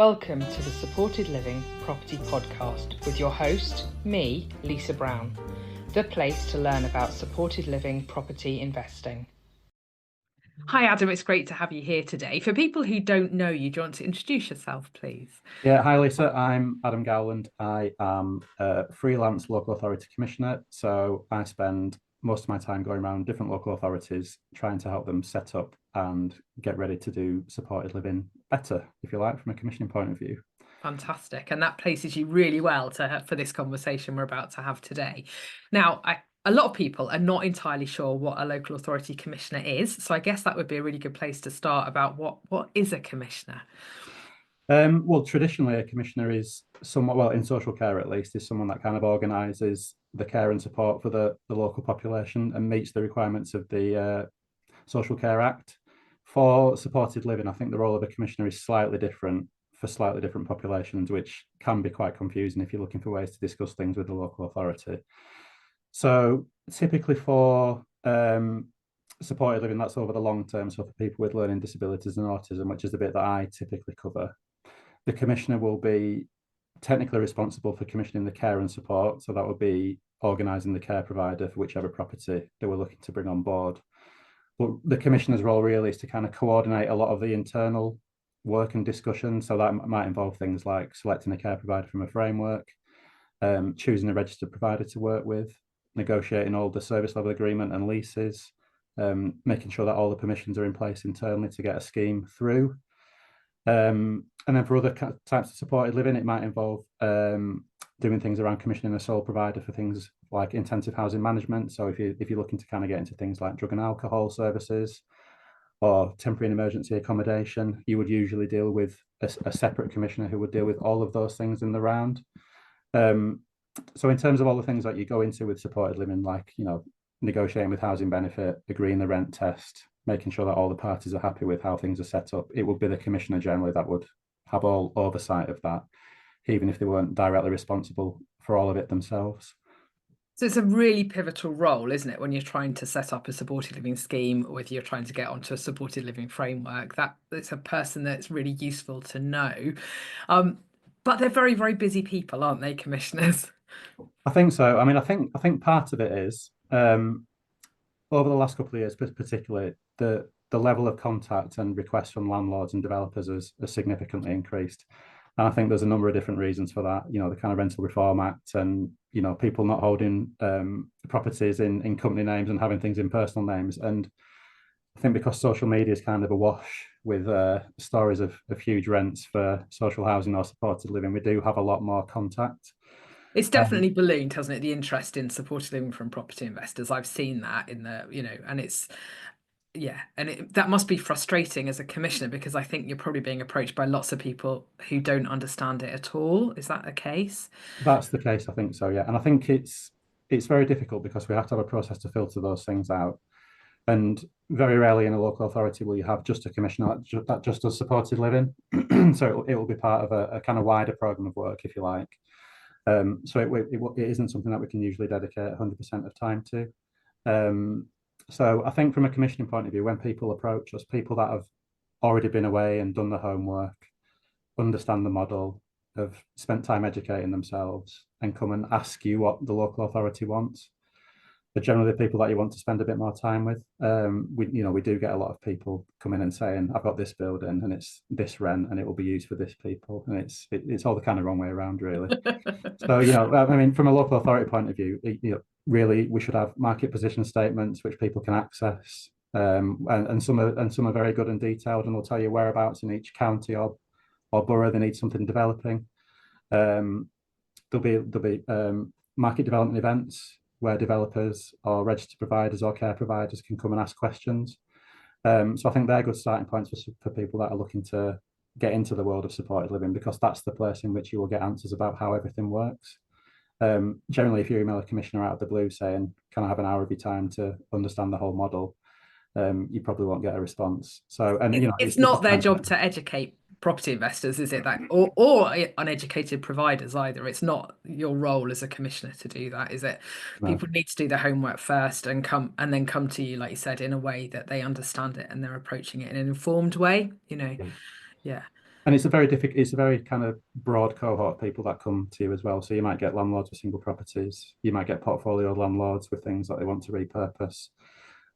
Welcome to the Supported Living Property Podcast with your host, me, Lisa Brown, the place to learn about supported living property investing. Hi, Adam. It's great to have you here today. For people who don't know you, do you want to introduce yourself, please? Yeah, hi Lisa. I'm Adam Gowland. I am a freelance local authority commissioner. So I spend most of my time going around different local authorities trying to help them set up and get ready to do supported living better, if you like, from a commissioning point of view. Fantastic. And that places you really well for this conversation we're about to have today. Now, a lot of people are not entirely sure what a local authority commissioner is. So I guess that would be a really good place to start about what is a commissioner? Well, traditionally, a commissioner is somewhat, well, in social care at least, is someone that kind of organises the care and support for the local population and meets the requirements of the Social Care Act. For supported living, I think the role of a commissioner is slightly different for slightly different populations, which can be quite confusing if you're looking for ways to discuss things with the local authority. So typically for supported living, that's over the long term. So for people with learning disabilities and autism, which is the bit that I typically cover, the commissioner will be technically responsible for commissioning the care and support. So that would be organising the care provider for whichever property they were looking to bring on board. But the commissioner's role really is to kind of coordinate a lot of the internal work and discussion. So that might involve things like selecting a care provider from a framework, choosing a registered provider to work with, negotiating all the service level agreement and leases, making sure that all the permissions are in place internally to get a scheme through. And then for other types of supported living, it might involve doing things around commissioning a sole provider for things like intensive housing management. So if you're looking to kind of get into things like drug and alcohol services or temporary and emergency accommodation, you would usually deal with a separate commissioner who would deal with all of those things in the round. So in terms of all the things that you go into with supported living, like, negotiating with housing benefit, agreeing the rent test, making sure that all the parties are happy with how things are set up, it would be the commissioner generally that would have all oversight of that, even if they weren't directly responsible for all of it themselves. So it's a really pivotal role, isn't it, when you're trying to set up a supported living scheme or if you're trying to get onto a supported living framework, that it's a person that's really useful to know. But they're very, very busy people, aren't they, commissioners? I think so. I mean, I think part of it is over the last couple of years, particularly the level of contact and requests from landlords and developers has significantly increased. And I think there's a number of different reasons for that. The kind of Rental Reform Act and, people not holding properties in company names and having things in personal names. And I think because social media is kind of awash with stories of huge rents for social housing or supported living, we do have a lot more contact. It's Um, definitely ballooned, hasn't it? The interest in supported living from property investors. I've seen that and it's, yeah, and that must be frustrating as a commissioner because I think you're probably being approached by lots of people who don't understand it at all. Is that the case? that's the case, I think so, yeah. And I think it's very difficult because we have to have a process to filter those things out. And very rarely in a local authority will you have just a commissioner that just does supported living. So it will be part of a kind of wider program of work, if you like. So it isn't something that we can usually dedicate 100% of time to. So I think from a commissioning point of view, when people approach us, people that have already been away and done the homework, understand the model, have spent time educating themselves, and come and ask you what the local authority wants, are generally the people that you want to spend a bit more time with. We do get a lot of people coming and saying, "I've got this building and it's this rent and it will be used for this people," and it's all the kind of wrong way around, really. So, I mean, from a local authority point of view, really we should have market position statements which people can access, and some are very good and detailed, and they'll tell you whereabouts in each county or borough they need something developing. There'll be market development events where developers or registered providers or care providers can come and ask questions. So I think they're good starting points for people that are looking to get into the world of supported living, because that's the place in which you will get answers about how everything works. Generally, if you email a commissioner out of the blue saying, "Can I have an hour of your time to understand the whole model?" You probably won't get a response. So, and It's not their job to educate property investors, is it? That or uneducated providers either. It's not your role as a commissioner to do that, is it? no. People need to do their homework first and then come to you, like you said, in a way that they understand it and they're approaching it in an informed way. Yeah. Yeah. And it's a very kind of broad cohort of people that come to you as well. So you might get landlords with single properties, you might get portfolio landlords with things that they want to repurpose.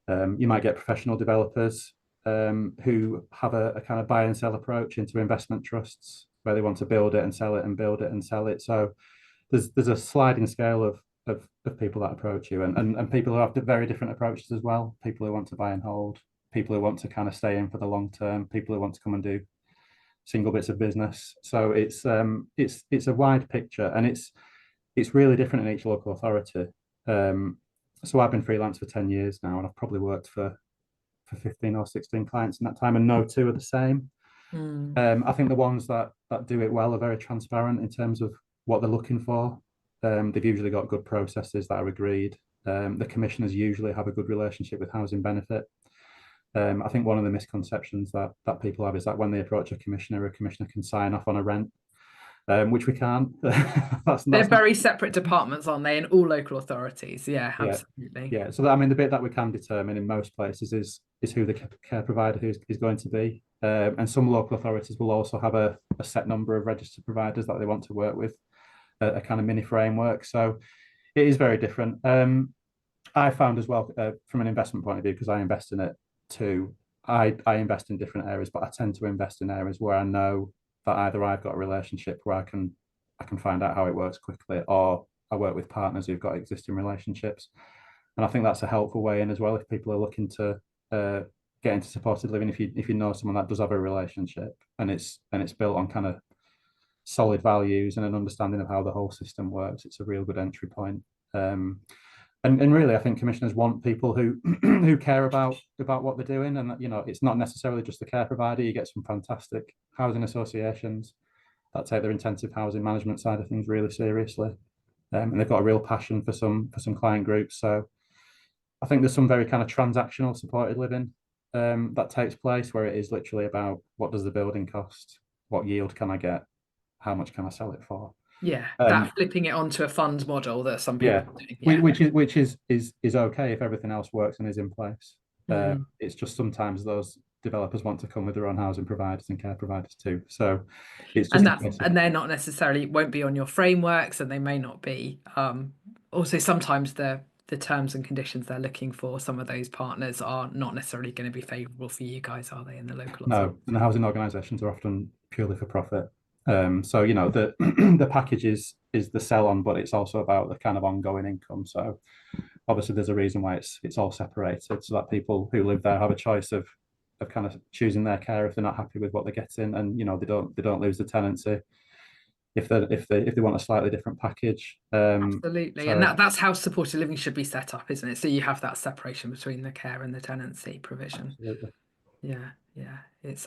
You might get professional developers who have a kind of buy and sell approach into investment trusts where they want to build it and sell it and build it and sell it. So there's a sliding scale of people that approach you, and people who have very different approaches as well. People who want to buy and hold, people who want to kind of stay in for the long term, people who want to come and do single bits of business. So it's a wide picture, and it's really different in each local authority. So I've been freelance for 10 years now, and I've probably worked for 15 or 16 clients in that time, and no two are the same. I think the ones that do it well are very transparent in terms of what they're looking for. They've usually got good processes that are agreed. The commissioners usually have a good relationship with housing benefit. I think one of the misconceptions that people have is that when they approach a commissioner can sign off on a rent, which we can't. They're very separate departments, aren't they, in all local authorities? Yeah, absolutely. Yeah. So I mean, the bit that we can determine in most places is who the care provider is going to be. And some local authorities will also have a set number of registered providers that they want to work with, a kind of mini framework. So it is very different. I found as well, from an investment point of view, because I invest in it too, I invest in different areas, but I tend to invest in areas where I know that either I've got a relationship where I can find out how it works quickly, or I work with partners who've got existing relationships. And I think that's a helpful way in as well if people are looking to get into supported living. If you know someone that does have a relationship and it's built on kind of solid values and an understanding of how the whole system works, it's a real good entry point. And really, I think commissioners want people who who care about what they're doing, and it's not necessarily just the care provider. You get some fantastic housing associations that take their intensive housing management side of things really seriously, and they've got a real passion for some client groups. So I think there's some very kind of transactional supported living that takes place where it is literally about what does the building cost, what yield can I get, how much can I sell it for. Yeah, that flipping it onto a fund model that some people are doing. Yeah. Which is okay if everything else works and is in place. It's just sometimes those developers want to come with their own housing providers and care providers too. So it's just and they're not necessarily won't be on your frameworks, and they may not be. Also, sometimes the terms and conditions they're looking for, some of those partners are not necessarily going to be favourable for you guys, are they, in the local authority? No, and the housing organisations are often purely for profit. So the the package is the sell on, but it's also about the kind of ongoing income. So obviously there's a reason why it's all separated, so that people who live there have a choice of kind of choosing their care if they're not happy with what they're getting, and they don't lose the tenancy if they want a slightly different package. Absolutely, and that's how supported living should be set up, isn't it? So you have that separation between the care and the tenancy provision. Absolutely. Yeah. It's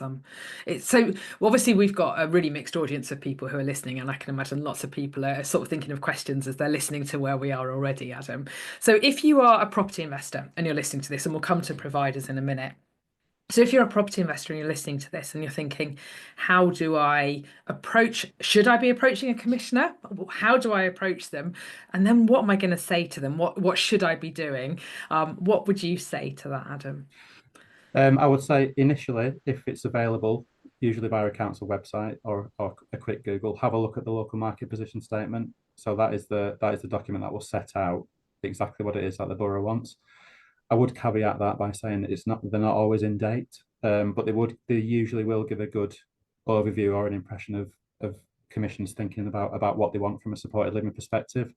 so obviously we've got a really mixed audience of people who are listening, and I can imagine lots of people are sort of thinking of questions as they're listening to where we are already, Adam. So if you are a property investor and you're listening to this, and we'll come to providers in a minute. So if you're a property investor and you're listening to this and you're thinking, how do I approach, should I be approaching a commissioner? How do I approach them? And then what am I going to say to them? What should I be doing? What would you say to that, Adam? I would say initially, if it's available, usually via a council website or a quick Google, have a look at the local market position statement. So that is the document that will set out exactly what it is that the borough wants. I would caveat that by saying that they're not always in date, but they usually will give a good overview or an impression of commissions thinking about what they want from a supported living perspective.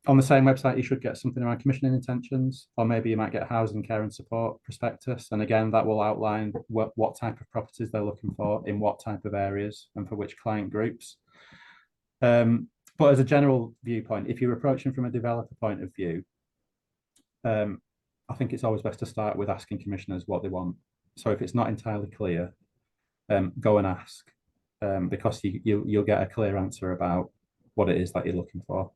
On the same website, you should get something around commissioning intentions, or maybe you might get a housing care and support prospectus. And again, that will outline what type of properties they're looking for, in what type of areas, and for which client groups. But as a general viewpoint, if you're approaching from a developer point of view, I think it's always best to start with asking commissioners what they want. So if it's not entirely clear, go and ask, because you'll get a clear answer about what it is that you're looking for.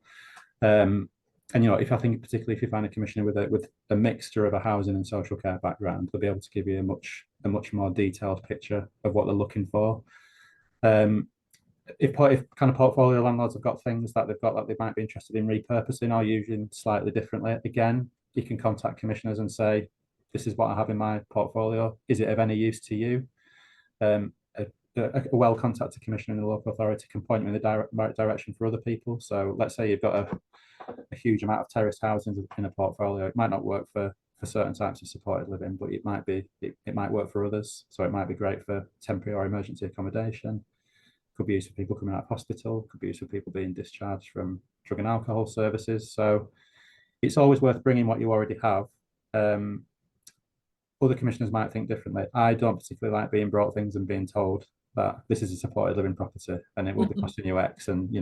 And if I think particularly if you find a commissioner with a mixture of a housing and social care background, they'll be able to give you a much more detailed picture of what they're looking for. If kind of portfolio landlords have got things that they've got that they might be interested in repurposing or using slightly differently, again, you can contact commissioners and say, this is what I have in my portfolio. Is it of any use to you? A a well-contacted commissioner in the local authority can point you in the right direction for other people. So let's say you've got a huge amount of terraced housing in a portfolio. It might not work for certain types of supported living, but it might work for others. So it might be great for temporary or emergency accommodation. Could be used for people coming out of hospital. Could be used for people being discharged from drug and alcohol services. So it's always worth bringing what you already have. Other commissioners might think differently. I don't particularly like being brought things and being told that this is a supported living property and it will be costing you X, and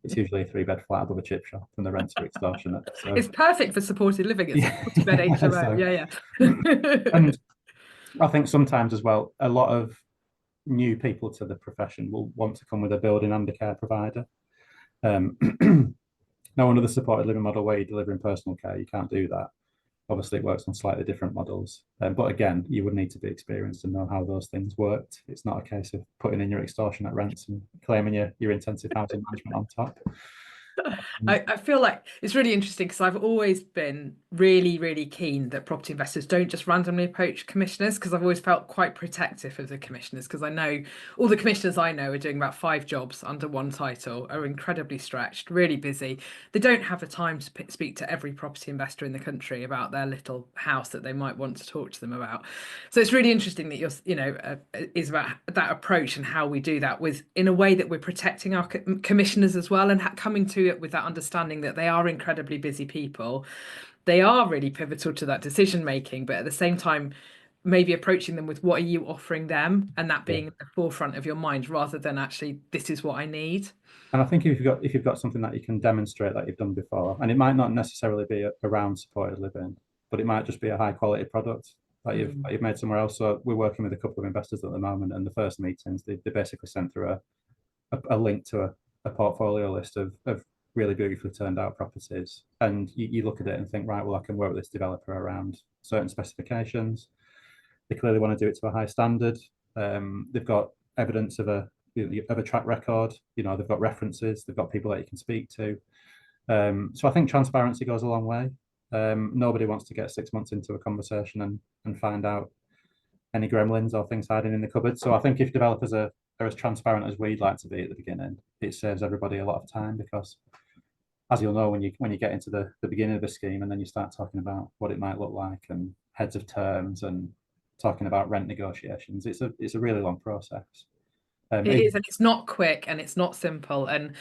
it's usually a 3-bed flat above a chip shop and the rents are extortionate. So It's perfect for supported living. It's a 40-bed HMO. so, Yeah. and I think sometimes as well, a lot of new people to the profession will want to come with a building and a care provider. Now, under the supported living model where you're delivering personal care, you can't do that. Obviously, it works on slightly different models. But again, you would need to be experienced and know how those things worked. It's not a case of putting in your extortionate rents and claiming your intensive housing management on top. I feel like it's really interesting because I've always been really, really keen that property investors don't just randomly approach commissioners, because I've always felt quite protective of the commissioners, because I know all the commissioners I know are doing about 5 jobs under one title, are incredibly stretched, really busy. They don't have the time to speak to every property investor in the country about their little house that they might want to talk to them about. So it's really interesting that is about that approach and how we do that with in a way that we're protecting our commissioners as well, and coming to it with that understanding that they are incredibly busy people. They are really pivotal to that decision making, but at the same time, maybe approaching them with what are you offering them, and that being at the forefront of your mind rather than actually this is what I need. And I think if you've got something that you can demonstrate that you've done before, and it might not necessarily be around supported living, but it might just be a high quality product that you've made somewhere else. So we're working with a couple of investors at the moment, and the first meetings they basically sent through a link to a portfolio list of really beautifully turned out properties, and you look at it and think, right, well, I can work with this developer around certain specifications. They clearly want to do it to a high standard. They've got evidence of a track record. They've got references. They've got people that you can speak to. So I think transparency goes a long way. Nobody wants to get 6 months into a conversation and find out any gremlins or things hiding in the cupboard. So I think if developers are as transparent as we'd like to be at the beginning, it saves everybody a lot of time, because as you'll know, when you get into the beginning of the scheme and then you start talking about what it might look like and heads of terms and talking about rent negotiations, it's a really long process. It is, and it's not quick and it's not simple. And,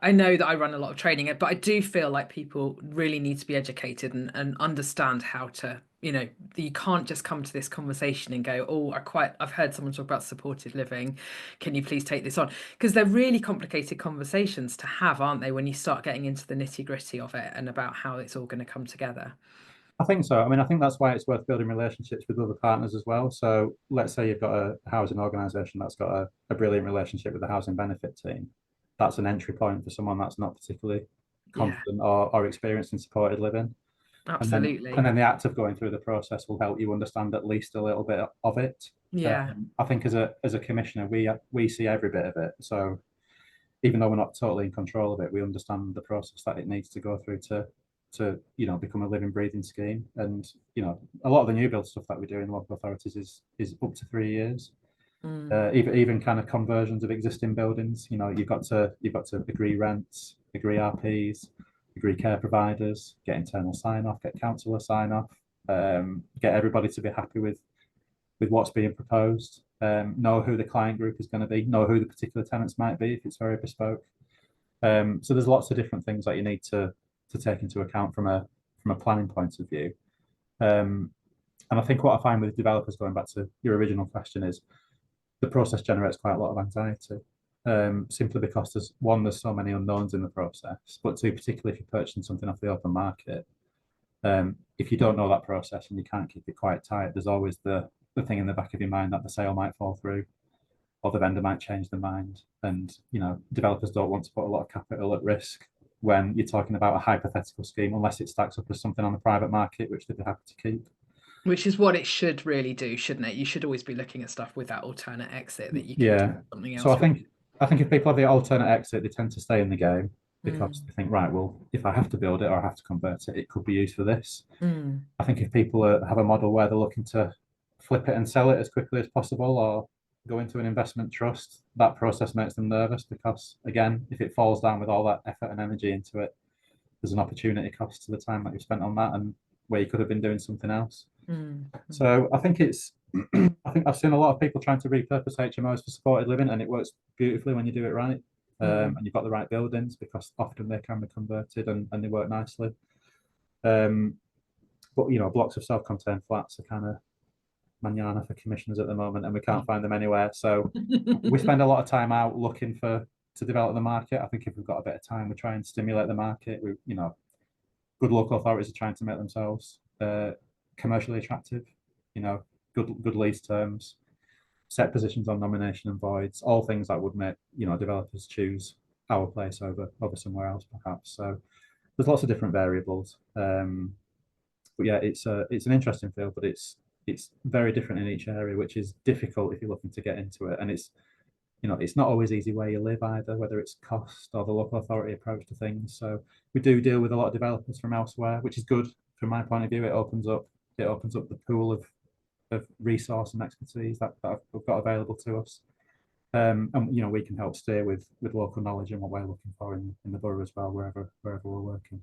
I know that I run a lot of training, but I do feel like people really need to be educated and understand how to, you can't just come to this conversation and go, oh, I've heard someone talk about supported living. Can you please take this on? Because they're really complicated conversations to have, aren't they, when you start getting into the nitty-gritty of it and about how it's all going to come together. I think so. I mean, I think that's why it's worth building relationships with other partners as well. So let's say you've got a housing organisation that's got a brilliant relationship with the housing benefit team. That's an entry point for someone that's not particularly confident or experienced in supported living. Absolutely. And then the act of going through the process will help you understand at least a little bit of it. Yeah. I think as a commissioner, we see every bit of it. So even though we're not totally in control of it, we understand the process that it needs to go through to become a living, breathing scheme. And a lot of the new build stuff that we do in local authorities is up to 3 years. Even kind of conversions of existing buildings. You've got to agree rents, agree RPs, agree care providers, get internal sign off, get councillor sign off, get everybody to be happy with what's being proposed. Know who the client group is going to be, know who the particular tenants might be if it's very bespoke. So there's lots of different things that you need to take into account from a planning point of view. And I think what I find with developers, going back to your original question, is the process generates quite a lot of anxiety, simply because there's so many unknowns in the process, but two, particularly if you're purchasing something off the open market, if you don't know that process and you can't keep it quite tight, there's always the thing in the back of your mind that the sale might fall through or the vendor might change their mind. And developers don't want to put a lot of capital at risk when you're talking about a hypothetical scheme, unless it stacks up as something on the private market, which they'd be happy to keep. Which is what it should really do, shouldn't it? You should always be looking at stuff with that alternate exit that you can do something else. So I think if people have the alternate exit, they tend to stay in the game because they think, right, well, if I have to build it or I have to convert it, it could be used for this. I think if people have a model where they're looking to flip it and sell it as quickly as possible, or go into an investment trust, that process makes them nervous because, again, if it falls down with all that effort and energy into it, there's an opportunity cost to the time that you've spent on that and where you could have been doing something else. So I think I think I've seen a lot of people trying to repurpose HMOs for supported living, and it works beautifully when you do it right. And you've got the right buildings, because often they can be converted and they work nicely. But blocks of self-contained flats are kind of manana for commissioners at the moment, and we can't find them anywhere. So we spend a lot of time out looking to develop the market. I think if we've got a bit of time, we try and stimulate the market. Good local authorities are trying to make themselves commercially attractive. Good lease terms, set positions on nomination and voids, all things that would make developers choose our place over somewhere else, perhaps. So there's lots of different variables. But yeah, it's an interesting field, but it's very different in each area, which is difficult if you're looking to get into it. And it's not always easy where you live either, whether it's cost or the local authority approach to things. So we do deal with a lot of developers from elsewhere, which is good from my point of view. It opens up the pool of resource and expertise that we've got available to us. And we can help steer with local knowledge and what we're looking for in the borough as well, wherever we're working.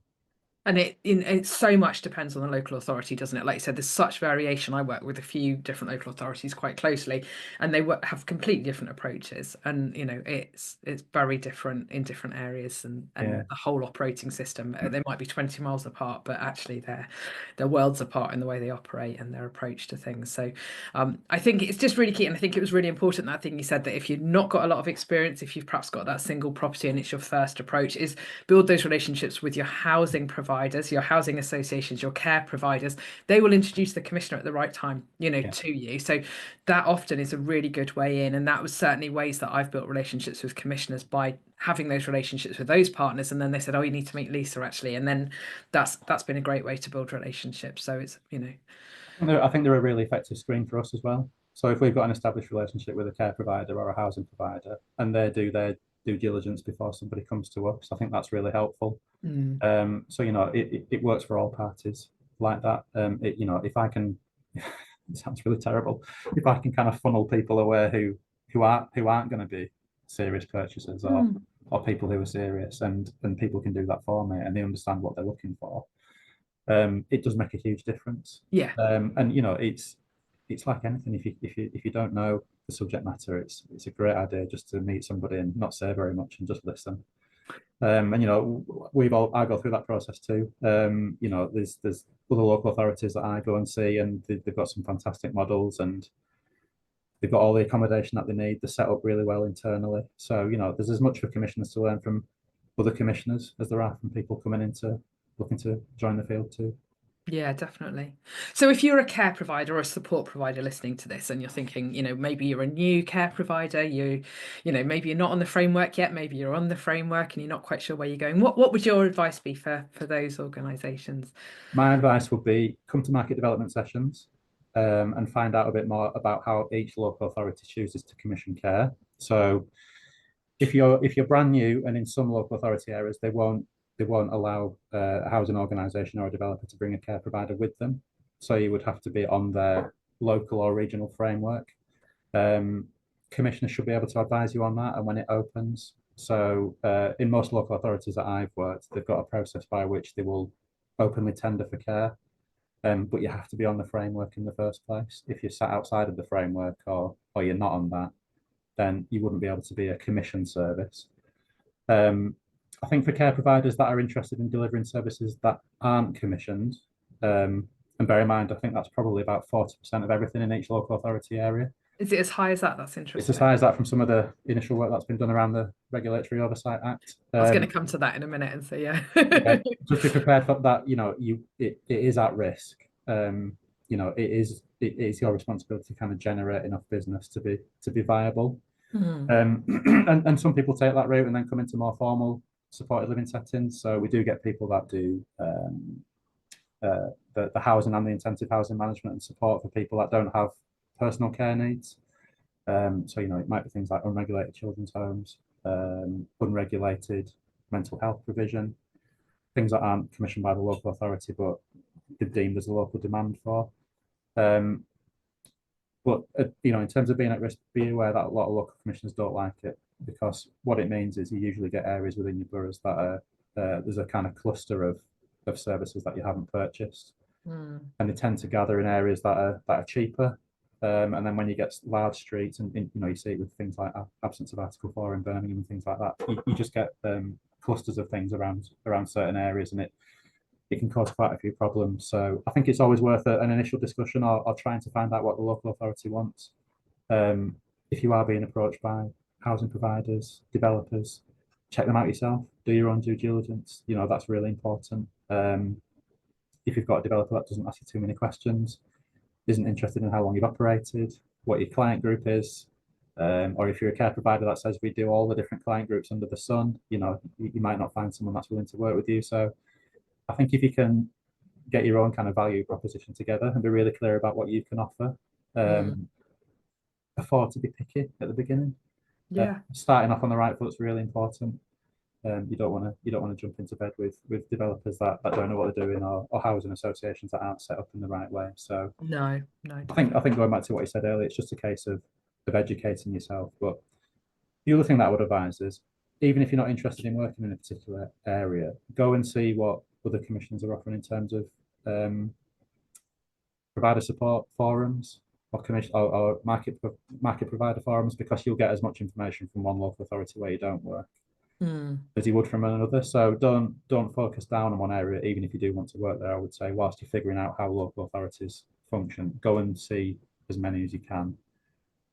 And it so much depends on the local authority, doesn't it? Like you said, there's such variation. I work with a few different local authorities quite closely, and they have completely different approaches. And it's very different in different areas, and the whole operating system. They might be 20 miles apart, but actually they're worlds apart in the way they operate and their approach to things. So I think it's just really key, and I think it was really important, that thing you said, that if you've not got a lot of experience, if you've perhaps got that single property and it's your first approach, is build those relationships with your housing providers, your housing associations, your care providers. They will introduce the commissioner at the right time, to you. So that often is a really good way in. And that was certainly ways that I've built relationships with commissioners, by having those relationships with those partners. And then they said, oh, you need to meet Lisa, actually. And then that's been a great way to build relationships. So it's, I think they're a really effective screen for us as well. So if we've got an established relationship with a care provider or a housing provider, and they do their due diligence before somebody comes to us, I think that's really helpful. So it works for all parties like that. If I can, it sounds really terrible, if I can kind of funnel people away who aren't going to be serious purchasers or people who are serious, and people can do that for me, and they understand what they're looking for, it does make a huge difference. And it's like anything. If you don't know the subject matter, it's a great idea just to meet somebody and not say very much and just listen. And I go through that process too. There's other local authorities that I go and see, and they've got some fantastic models, and they've got all the accommodation that they need. They're set up really well internally. So there's as much for commissioners to learn from other commissioners as there are from people coming into looking to join the field too. Yeah, definitely. So if you're a care provider or a support provider listening to this, and you're thinking, maybe you're a new care provider, maybe you're not on the framework yet, maybe you're on the framework and you're not quite sure where you're going, what would your advice be for those organisations? My advice would be, come to market development sessions and find out a bit more about how each local authority chooses to commission care. So if you're brand new, and in some local authority areas they won't allow a housing organisation or a developer to bring a care provider with them. So you would have to be on their local or regional framework. Commissioners should be able to advise you on that and when it opens. So in most local authorities that I've worked, they've got a process by which they will openly tender for care. But you have to be on the framework in the first place. If you're sat outside of the framework, or you're not on that, then you wouldn't be able to be a commission service. I think for care providers that are interested in delivering services that aren't commissioned, and bear in mind, I think that's probably about 40% of everything in each local authority area. Is it as high as that? That's interesting. It's as high as that from some of the initial work that's been done around the Regulatory Oversight Act. I was going to come to that in a minute and say, just be prepared for that. It is at risk. It is your responsibility to kind of generate enough business to be viable. And some people take that route and then come into more formal supported living settings. So we do get people that do the housing and the intensive housing management and support for people that don't have personal care needs. So it might be things like unregulated children's homes, unregulated mental health provision, things that aren't commissioned by the local authority but they're deemed as a local demand for. But But in terms of being at risk, be aware that a lot of local commissioners don't like it, because what it means is you usually get areas within your boroughs that are there's a kind of cluster of services that you haven't purchased, and they tend to gather in areas that are cheaper. And then when you get large streets, and you see it with things like absence of Article 4 in Birmingham and things like that, you just get clusters of things around certain areas, and it can cause quite a few problems. So I think it's always worth an initial discussion, or trying to find out what the local authority wants. If you are being approached by housing providers, developers, check them out yourself. Do your own due diligence. That's really important. If you've got a developer that doesn't ask you too many questions, isn't interested in how long you've operated, what your client group is, or if you're a care provider that says we do all the different client groups under the sun, you might not find someone that's willing to work with you. So I think if you can get your own kind of value proposition together and be really clear about what you can offer, afford to be picky at the beginning. Yeah. Starting off on the right foot is really important. You don't want to jump into bed with developers that don't know what they're doing, or housing associations that aren't set up in the right way. So No. I think going back to what you said earlier, it's just a case of educating yourself. But the other thing that I would advise is, even if you're not interested in working in a particular area, go and see what other commissions are offering in terms of provider support forums, or commission or market provider forums, because you'll get as much information from one local authority where you don't work as you would from another. So don't focus down on one area, even if you do want to work there. I would say, whilst you're figuring out how local authorities function, go and see as many as you can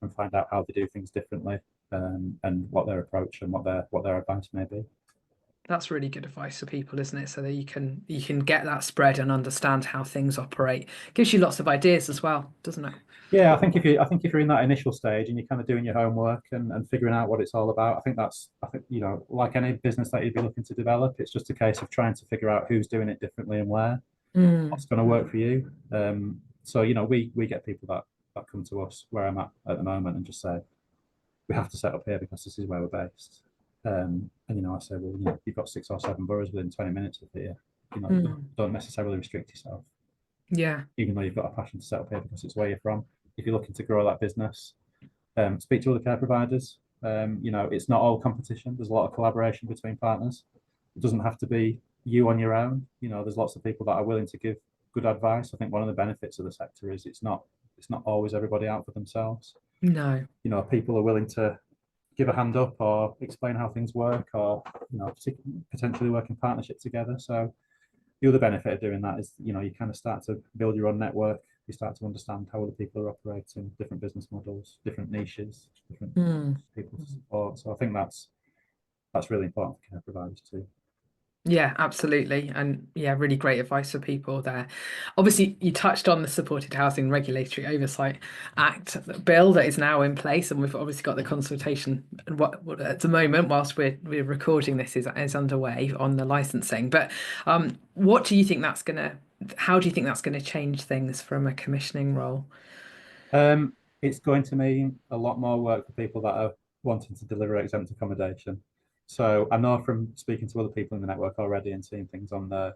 and find out how they do things differently, and what their approach and what their advice may be. That's really good advice for people, isn't it? So that you can get that spread and understand how things operate. Gives you lots of ideas as well, doesn't it? Yeah, I think if you're in that initial stage and you're kind of doing your homework and figuring out what it's all about, I think like any business that you'd be looking to develop, it's just a case of trying to figure out who's doing it differently and what's going to work for you. So we get people that come to us where I'm at the moment and just say, we have to set up here because this is where we're based. And I say, well, you've got 6 or 7 boroughs within 20 minutes of here. Don't necessarily restrict yourself. Yeah. Even though you've got a passion to set up here because it's where you're from. If you're looking to grow that business, speak to other care providers. It's not all competition. There's a lot of collaboration between partners. It doesn't have to be you on your own. There's lots of people that are willing to give good advice. I think one of the benefits of the sector is it's not always everybody out for themselves. No. People are willing to give a hand up or explain how things work, or potentially work in partnership together. So the other benefit of doing that is you kind of start to build your own network. You start to understand how other people are operating, different business models, different niches, different people to support. So I think that's really important for care providers too. Yeah, absolutely. And yeah, really great advice for people there. Obviously, you touched on the Supported Housing Regulatory Oversight Act bill that is now in place, and we've obviously got the consultation what at the moment, whilst we're recording this, is underway on the licensing. But what do you think how do you think that's gonna change things from a commissioning role? It's going to mean a lot more work for people that are wanting to deliver exempt accommodation. So I know from speaking to other people in the network already and seeing things on the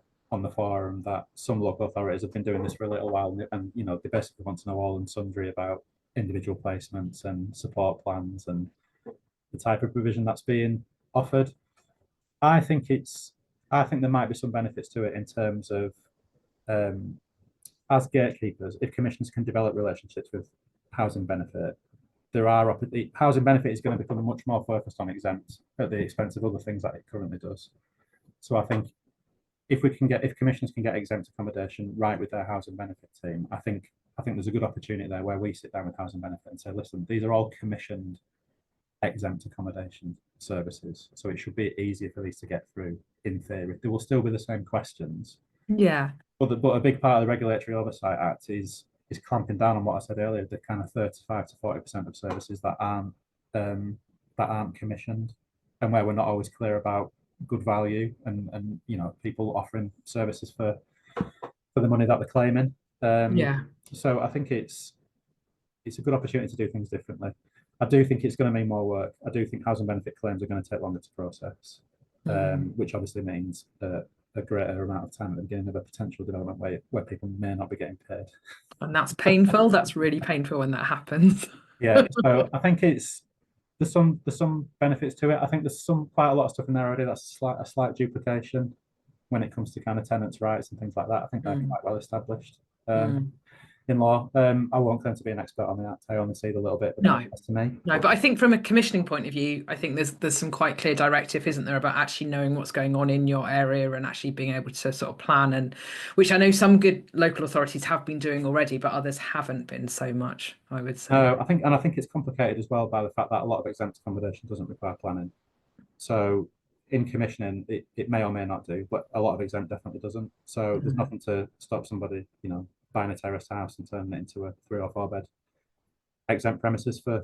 forum that some local authorities have been doing this for a little while, and they basically want to know all and sundry about individual placements and support plans and the type of provision that's being offered. I think there might be some benefits to it in terms of, as gatekeepers, if commissions can develop relationships with housing benefit, housing benefit is going to become much more focused on exempt at the expense of other things that it currently does. So I think if commissioners can get exempt accommodation right with their housing benefit team, I think there's a good opportunity there where we sit down with housing benefit and say, listen, these are all commissioned exempt accommodation services, so it should be easier for these to get through. In theory, there will still be the same questions. Yeah. But a big part of the Regulatory Oversight Act is clamping down on what I said earlier, the kind of 35 to 40% of services that aren't commissioned, and where we're not always clear about good value and people offering services for the money that they're claiming. Yeah. So I think it's a good opportunity to do things differently. I do think it's going to mean more work. I do think housing benefit claims are going to take longer to process, which obviously means that a greater amount of time at the beginning of a potential development where people may not be getting paid. And that's painful. That's really painful when that happens. Yeah, so I think there's some benefits to it. I think there's quite a lot of stuff in there already that's a slight duplication when it comes to kind of tenants' rights and things like that. I think they're quite well established in law. I won't claim to be an expert on that. I only see the little bit that matters to me. No, but I think from a commissioning point of view, I think there's some quite clear directive, isn't there, about actually knowing what's going on in your area and actually being able to sort of plan, and which I know some good local authorities have been doing already, but others haven't been so much, I would say. I think it's complicated as well by the fact that a lot of exempt accommodation doesn't require planning. So in commissioning, it may or may not do, but a lot of exempt definitely doesn't. So there's nothing to stop somebody, buying a terraced house and turning it into a 3 or 4 bed exempt premises for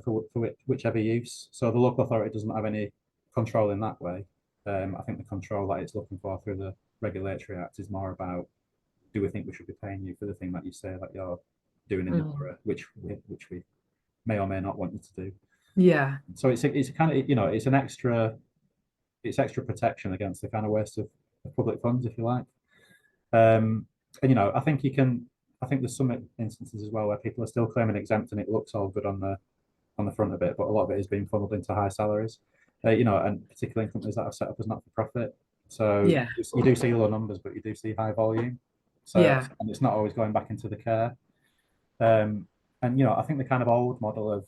whichever use. So the local authority doesn't have any control in that way. I think the control that it's looking for through the Regulatory Act is more about, do we think we should be paying you for the thing that you say that you're doing in the borough, which we may or may not want you to do. Yeah. So it's kind of, it's extra protection against the kind of waste of public funds, if you like. And I think there's some instances as well where people are still claiming exempt and it looks all good on the front of it, but a lot of it is being funneled into high salaries, and particularly in companies that are set up as not for profit. So yeah, you do see low numbers, but you do see high volume. So and it's not always going back into the care. And I think the kind of old model of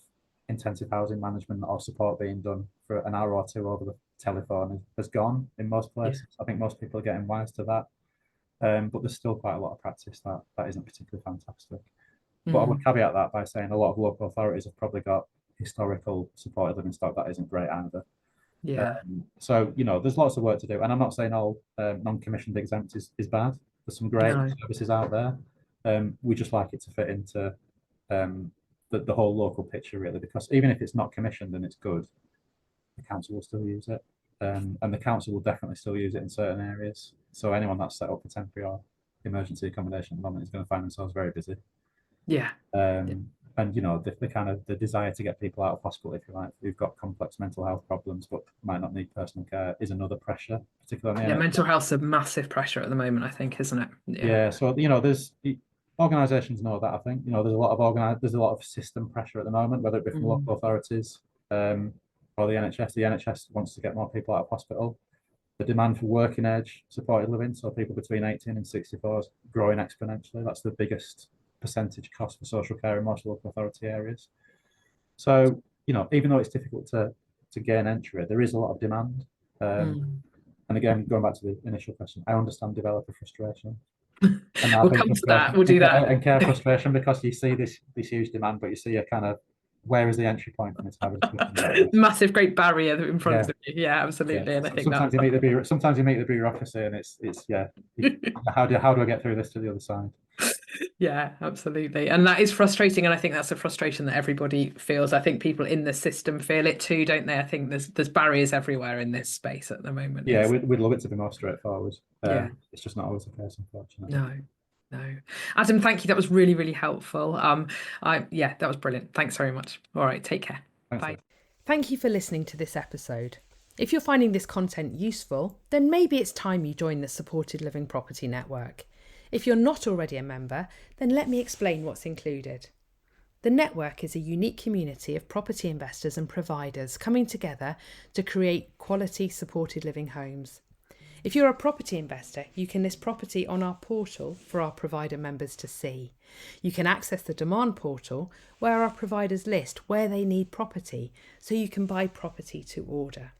intensive housing management or support being done for an hour or two over the telephone has gone in most places. I think most people are getting wise to that. But there's still quite a lot of practice that isn't particularly fantastic. But I would caveat that by saying a lot of local authorities have probably got historical supported living stock that isn't great either. Yeah. So there's lots of work to do, and I'm not saying all non-commissioned exempt is bad. There's some great services out there. We just like it to fit into the whole local picture, really, because even if it's not commissioned and it's good, the council will still use it, and the council will definitely still use it in certain areas. So anyone that's set up for temporary or emergency accommodation at the moment is going to find themselves very busy. Yeah. And the kind of the desire to get people out of hospital, if you like, who've got complex mental health problems but might not need personal care, is another pressure, particularly on the NHS. Mental health's a massive pressure at the moment, I think, isn't it? Yeah. So there's organisations know that. I think there's a lot of system pressure at the moment, whether it be from local authorities or the NHS. The NHS wants to get more people out of hospital. The demand for working age supported living, so people between 18 and 64, is growing exponentially. That's the biggest percentage cost for social care in most local authority areas. So, even though it's difficult to gain entry, there is a lot of demand. And again, going back to the initial question, I understand developer frustration. And we'll come to that. We'll do that. And care frustration, because you see this huge demand, but you see a kind of, where is the entry point? And it's massive, great barrier in front of you. Yeah, absolutely. And I think sometimes you meet the bureaucracy, and it's how do I get through this to the other side? Yeah, absolutely. And that is frustrating, and I think that's a frustration that everybody feels. I think people in the system feel it too, don't they? I think there's barriers everywhere in this space at the moment. Yeah, we'd love it to be more straightforward. It's just not always the case, unfortunately. No. Adam, thank you. That was really, really helpful. That was brilliant. Thanks very much. All right, take care. Thanks, bye. Thank you for listening to this episode. If you're finding this content useful, then maybe it's time you join the Supported Living Property Network. If you're not already a member, then let me explain what's included. The network is a unique community of property investors and providers coming together to create quality supported living homes. If you're a property investor, you can list property on our portal for our provider members to see. You can access the demand portal where our providers list where they need property, so you can buy property to order.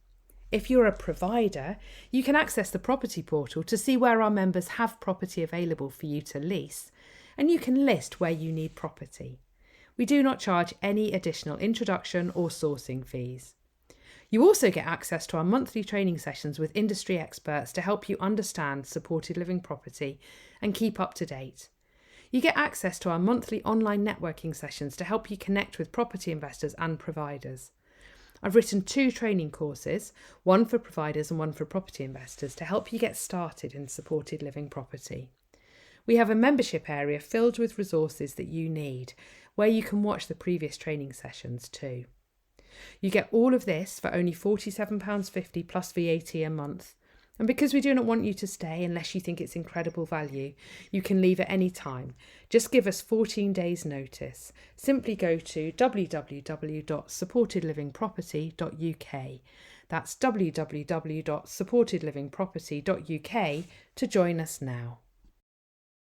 If you're a provider, you can access the property portal to see where our members have property available for you to lease, and you can list where you need property. We do not charge any additional introduction or sourcing fees. You also get access to our monthly training sessions with industry experts to help you understand supported living property and keep up to date. You get access to our monthly online networking sessions to help you connect with property investors and providers. I've written 2 training courses, one for providers and one for property investors, to help you get started in supported living property. We have a membership area filled with resources that you need, where you can watch the previous training sessions too. You get all of this for only £47.50 plus VAT a month, And because we do not want you to stay unless you think it's incredible value, you can leave at any time. Just give us 14 days notice. Simply go to www.supportedlivingproperty.uk. That's www.supportedlivingproperty.uk to join us now.